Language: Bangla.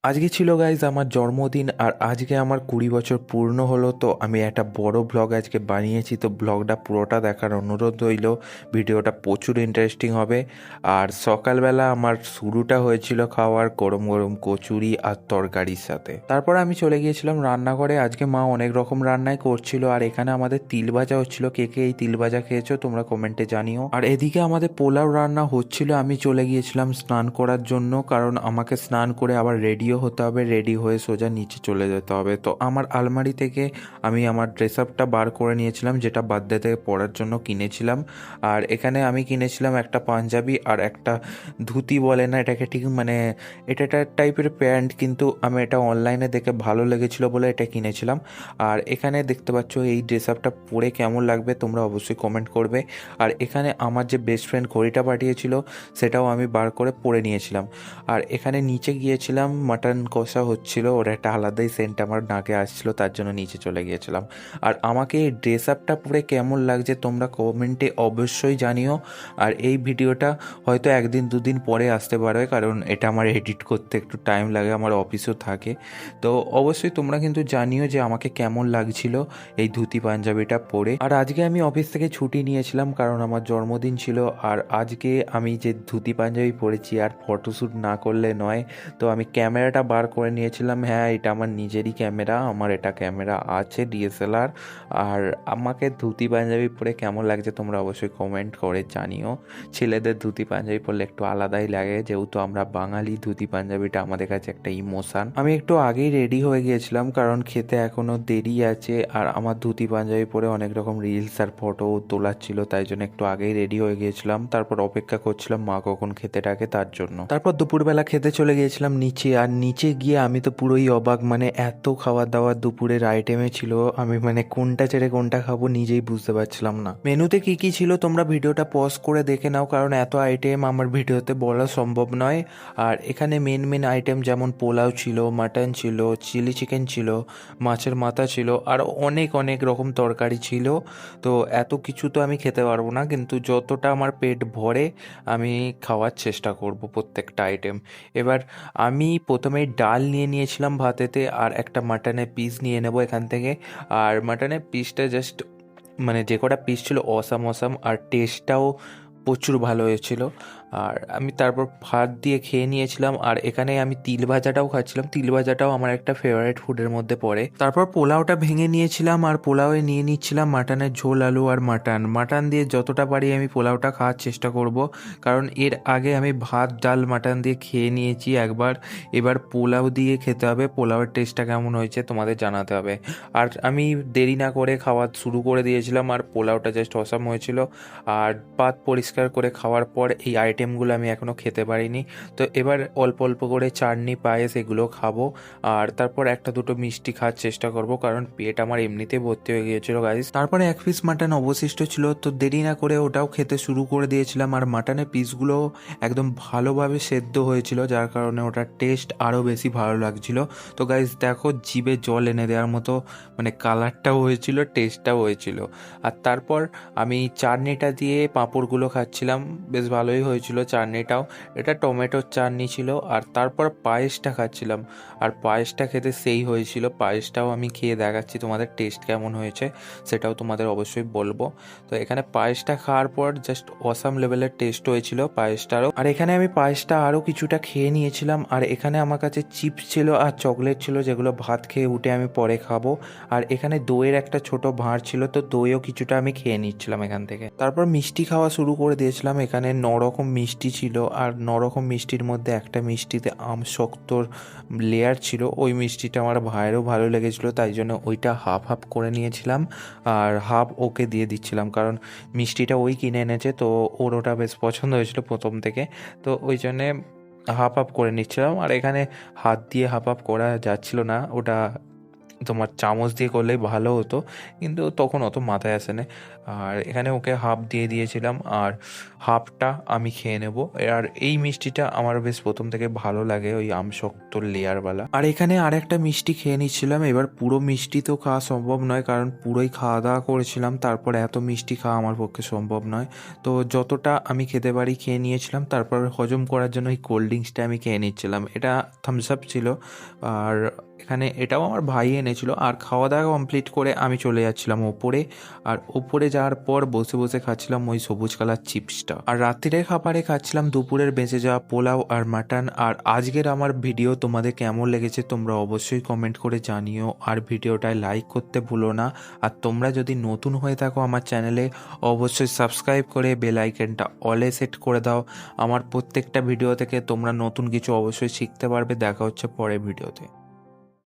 আজকে ছিল গাইজ আমার জন্মদিন, আর আজকে আমার 20 বছর পূর্ণ হলো। তো আমি একটা বড় ব্লগ আজকে বানিয়েছি, তো ব্লগটা পুরোটা দেখার অনুরোধ রইল। ভিডিওটা প্রচুর ইন্টারেস্টিং হবে। আর সকালবেলা আমার শুরুটা হয়েছিল খাওয়ার গরম গরম কচুরি আর তরকারির সাথে। তারপর আমি চলে গিয়েছিলাম রান্নাঘরে। আজকে মা অনেক রকম রান্নাই করছিল, আর এখানে আমাদের তিল ভাজা হচ্ছিল। কে কে এই তিল ভাজা খেয়েছো তোমরা কমেন্টে জানিও। আর এদিকে আমাদের পোলাও রান্না হচ্ছিল। আমি চলে গিয়েছিলাম স্নান করার জন্য, কারণ আমাকে স্নান করে আবার রেডিও হতে হবে। রেডি হয়ে সোজা নিচে চলে যেতে হবে। তো আমার আলমারি থেকে আমি আমার ড্রেস আপটা বার করে নিয়েছিলাম, যেটা বার্থডেতে পরার জন্য কিনেছিলাম। আর এখানে আমি কিনেছিলাম একটা পাঞ্জাবি আর একটা ধুতি, বলে না এটাকে ঠিক, মানে এটা একটা টাইপের প্যান্ট, কিন্তু আমি এটা অনলাইনে দেখে ভালো লেগেছিল বলে এটা কিনেছিলাম। আর এখানে দেখতে পাচ্ছ এই ড্রেস আপটা পরে কেমন লাগবে তোমরা অবশ্যই কমেন্ট করবে। আর এখানে আমার যে বেস্ট ফ্রেন্ড ঘড়িটা পাঠিয়েছিল সেটাও আমি বার করে পরে নিয়েছিলাম। আর এখানে নিচে গিয়েছিলাম, মাটন কষা হচ্ছিল, ওর একটা আলাদাই সেন্ট আমার নাকে আসছিলো, তার জন্য নিচে চলে গিয়েছিলাম। আর আমাকে এই ড্রেস আপটা পরে কেমন লাগছে তোমরা কমেন্টে অবশ্যই জানিও। আর এই ভিডিওটা হয়তো একদিন দুদিন পরে আসতে পারে, কারণ এটা আমার এডিট করতে একটু টাইম লাগে, আমার অফিসও থাকে। তো অবশ্যই তোমরা কিন্তু জানিও যে আমাকে কেমন লাগছিল এই ধুতি পাঞ্জাবিটা পরে। আর আজকে আমি অফিস থেকে ছুটি নিয়েছিলাম, কারণ আমার জন্মদিন ছিল। আর আজকে আমি যে ধুতি পাঞ্জাবি পরেছি, আর ফটোশ্যুট না করলে নয়। তো আমি ক্যামেরাটা বার করে নিয়েছিলাম। হ্যাঁ, এটা আমার নিজেরই ক্যামেরা, আমার এটা ক্যামেরা আছে ডিএসএলআর। আর আমাকে ধুতি পাঞ্জাবি পরে কেমন লাগছে তোমরা অবশ্যই কমেন্ট করে জানিও। ছেলেদের ধুতি পাঞ্জাবি পরলে একটু আলাদাই লাগে, যেহেতু আমরা বাঙালি, ধুতি পাঞ্জাবিটা আমাদের কাছে একটা ইমোশান। আমি একটু আগেই রেডি হয়ে গিয়েছিলাম, কারণ খেতে এখনও দেরি আছে। আর আমার ধুতি পাঞ্জাবি পরে অনেক রকম রিলস আর ফটো তোলার ছিল, তাই জন্য একটু আগেই রেডি হয়ে গিয়েছিলাম। তারপর অপেক্ষা করছিলাম মা কখন খেতে ডাকে তার জন্য। তারপর দুপুরবেলা খেতে চলে গিয়েছিলাম নিচে। আর নিচে গিয়ে আমি তো পুরোই অবাক, মানে এত খাবার দাবার দুপুরের আইটেমে ছিল, আমি মানে কোনটা ছেড়ে কোনটা খাবো নিজেই বুঝতে পারছিলাম না। মেনুতে কি কি ছিল তোমরা ভিডিওটা পজ করে দেখে নাও, কারণ এত আইটেম আমার ভিডিওতে বলা সম্ভব নয়। আর এখানে মেন মেন আইটেম যেমন পোলাও ছিল, মাটন ছিল, চিলি চিকেন ছিল, মাছের মাথা ছিল, আর অনেক অনেক রকম তরকারি ছিল। তো এত কিছু তো আমি খেতে পারবো না, কিন্তু যতটা আমার পেট ভরে আমি খাওয়ার চেষ্টা করব প্রত্যেকটা আইটেম। এবার আমি প্রথমেই ডাল নিয়ে নিয়েছিলাম ভাতেতে, আর একটা মাটনের পিস নিয়ে নেব এখান থেকে। আর মাটনের পিসটা জাস্ট, মানে যে কটা পিস ছিল অসাম অসাম, আর টেস্টটাও প্রচুর ভালো হয়েছিল। আর আমি তারপর ভাত দিয়ে খেয়ে নিয়েছিলাম। আর এখানে আমি তিল ভাজাটাও খাচ্ছিলাম, তিল ভাজাটাও আমার একটা ফেভারিট ফুডের মধ্যে পড়ে। তারপর পোলাওটা ভেঙে নিয়েছিলাম, আর পোলাওয়ে নিয়ে নিচ্ছিলাম মাটনের ঝোল, আলু আর মাটন। মাটন দিয়ে যতটা পারি আমি পোলাওটা খাওয়ার চেষ্টা করব, কারণ এর আগে আমি ভাত ডাল মাটন দিয়ে খেয়ে নিয়েছি একবার। এবার পোলাও দিয়ে খেতে হবে, পোলাওয়ের টেস্টটা কেমন হয়েছে তোমাদের জানাতে হবে। আর আমি দেরি না করে খাওয়া শুরু করে দিয়েছিলাম, আর পোলাওটা জাস্ট অসাম হয়েছিল। আর পাত পরিষ্কার করে খাওয়ার পর এই আইটেমগুলো আমি এখনও খেতে পারিনি। তো এবার অল্প অল্প করে চাটনি পায়েস এগুলো খাবো। আর তারপর একটা দুটো মিষ্টি খাওয়ার চেষ্টা করব, কারণ পেট আমার এমনিতে ভর্তি হয়ে গিয়েছিল গাইস। তারপরে এক পিস মাটন অবশিষ্ট ছিল, তো দেরি না করে ওটাও খেতে শুরু করে দিয়েছিলাম। আর মাটনের পিসগুলো একদম ভালোভাবে সেদ্ধ হয়েছিল, যার কারণে ওটার টেস্ট আরও বেশি ভালো লাগছিল। তো গাইস দেখো, জিভে জল এনে দেওয়ার মতো, মানে কালারটাও হয়েছিল, টেস্টটাও হয়েছিল। আর তারপর আমি চাটনিটা দিয়ে পাঁপড়গুলো খাচ্ছিলাম, বেশ ভালোই হয়েছিল চাটনিটাও। এটা টমেটোর চাটনি ছিল। আর তারপর পায়েসটা খাচ্ছিলাম, আর পায়েসটা খেতে সেই হয়েছিল। পায়েসটাও আমি খেয়ে দেখাচ্ছি তোমাদের টেস্ট কেমন হয়েছে, সেটাও তোমাদের অবশ্যই বলবো। তো এখানে পায়েসটা খাওয়ার পর জাস্ট অসাম লেভেলের টেস্ট হয়েছিল পায়েসটারও। আর এখানে আমি পায়েসটা আরও কিছুটা খেয়ে নিয়েছিলাম। আর এখানে আমার কাছে চিপস ছিল আর চকলেট ছিল, যেগুলো ভাত খেয়ে উঠে আমি পরে খাবো। আর এখানে দইয়ের একটা ছোট ভাঁড় ছিল, তো দইও কিছুটা আমি খেয়ে নিচ্ছিলাম এখান থেকে। তারপর মিষ্টি খাওয়া শুরু করে দিয়েছিলাম। এখানে 9 রকম মিষ্টি ছিল, আর 9 রকম মিষ্টির মধ্যে একটা মিষ্টিতে আম শক্তর লেয়ার ছিল। ওই মিষ্টিটা আমার ভাইয়েরও ভালো লেগেছিলো, তাই জন্য ওইটা হাফ হাফ করে নিয়েছিলাম, আর হাফ ওকে দিয়ে দিচ্ছিলাম, কারণ মিষ্টিটা ওই কিনে এনেছে, তো ওর ওটা বেশ পছন্দ হয়েছিল প্রথম থেকে। তো ওই জন্যে হাফ হাফ করে নিচ্ছিলাম। আর এখানে হাত দিয়ে হাফ হাফ করা যাচ্ছিল না, ওটা তোমার চামচ দিয়ে করলেই ভালো হতো, কিন্তু তখন অত মাথায় আসে না। আর এখানে ওকে হাফ দিয়ে দিয়েছিলাম, আর হাফটা আমি খেয়ে নেব। আর এই মিষ্টিটা আমার বেশ প্রথম থেকে ভালো লাগে, ওই আমশক্ত লেয়ারওয়ালা। আর এখানে আর একটা মিষ্টি খেয়ে নিচ্ছিলাম। এবার পুরো মিষ্টি তো খাওয়া সম্ভব নয়, কারণ পুরোই খাওয়া দাওয়া করেছিলাম, তারপর এত মিষ্টি খাওয়া আমার পক্ষে সম্ভব নয়। তো যতটা আমি খেতে পারি খেয়ে নিয়েছিলাম, তারপর হজম করার জন্য এই কোল্ড ড্রিঙ্কসটা আমি খেয়ে নিচ্ছিলাম। এটা থামস আপ ছিল। আর এখানে এটাও আমার ভাই এনেছিল। আর খাওয়া দাওয়া কমপ্লিট করে আমি চলে যাচ্ছিলাম ওপরে। আর ওপরে যাওয়ার পর বসে বসে খাচ্ছিলাম ওই সবুজ কালার চিপসটা। আর রাত্রিরে খাবারে খাচ্ছিলাম দুপুরের বেঁচে যাওয়া পোলাও আর মাটন। আর আজকের আমার ভিডিও তোমাদের কেমন লেগেছে তোমরা অবশ্যই কমেন্ট করে জানিও, আর ভিডিওটায় লাইক করতে ভুলো না। আর তোমরা যদি নতুন হয়ে থাকো আমার চ্যানেলে, অবশ্যই সাবস্ক্রাইব করে বেল আইকনটা অলে সেট করে দাও। আমার প্রত্যেকটা ভিডিও থেকে তোমরা নতুন কিছু অবশ্যই শিখতে পারবে। দেখা হচ্ছে পরের ভিডিওতে।